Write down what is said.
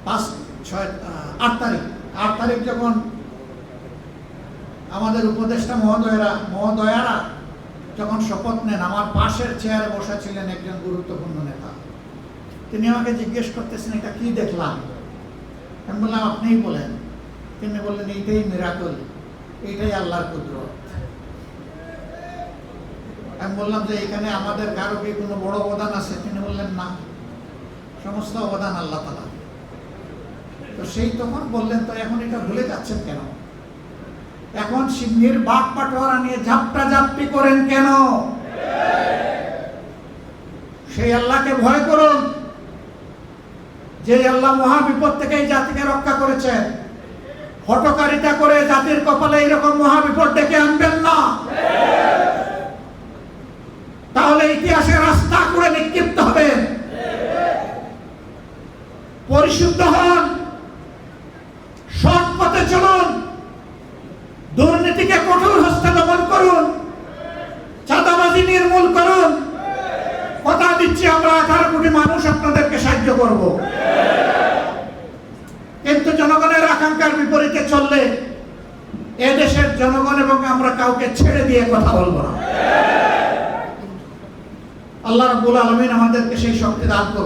8 তারিখ যখন আমাদের উপদেষ্টা মহোদয়ারা যখন শপথ নেন, আমার পাশের চেয়ারে বসা ছিলেন একজন গুরুত্বপূর্ণ নেতা। তিনি আমাকে জিজ্ঞেস করতেছেন, এটা কি দেখলাম? আমি বললাম, আপনিই বলেন। তিনি বললেন, এইটাই মিরাকল, এইটাই আল্লাহর কুদরত। আমি বললাম যে এখানে আমাদের কারো কি কোনো বড় অবদান আছে? তিনি বললেন, না, সমস্ত অবদান আল্লাহ তাআলা। তো সেই তখন বললেন, তো এখন এটা ভুলে যাচ্ছেন কেন? এখন সিংহের বাঘ পাটোয়ারা নিয়ে ঝাপটাঝাপটি করেন কেন? সেই আল্লাহকে ভয় করুন, যে আল্লাহ মহা বিপদ থেকে এই জাতিকে রক্ষা করেছেন। হঠকারিতা করে জাতির কপালে এরকম মহা বিপদ ডেকে আনবেন না, তাহলে ইতিহাসের রাস্তা করে নিক্ষিপ্ত হবে। পরিশুদ্ধ হন, সৎ পথে চলুন, দুর্নীতিকে কঠোর হস্তে দমন করুন, চাঁদাবাজি নির্মূল করুন। কথা দিচ্ছি, আমরা 18 কোটি মানুষ আপনাদেরকে সাহায্য করব। কিন্তু জনগণের আকাঙ্ক্ষার বিপরীতে চললে এদেশের জনগণ এবং আমরা কাউকে ছেড়ে দিয়ে কথা বলবো না। আল্লাহ রাব্বুল আলামিন আমাদেরকে সেই শক্তি দান করুন।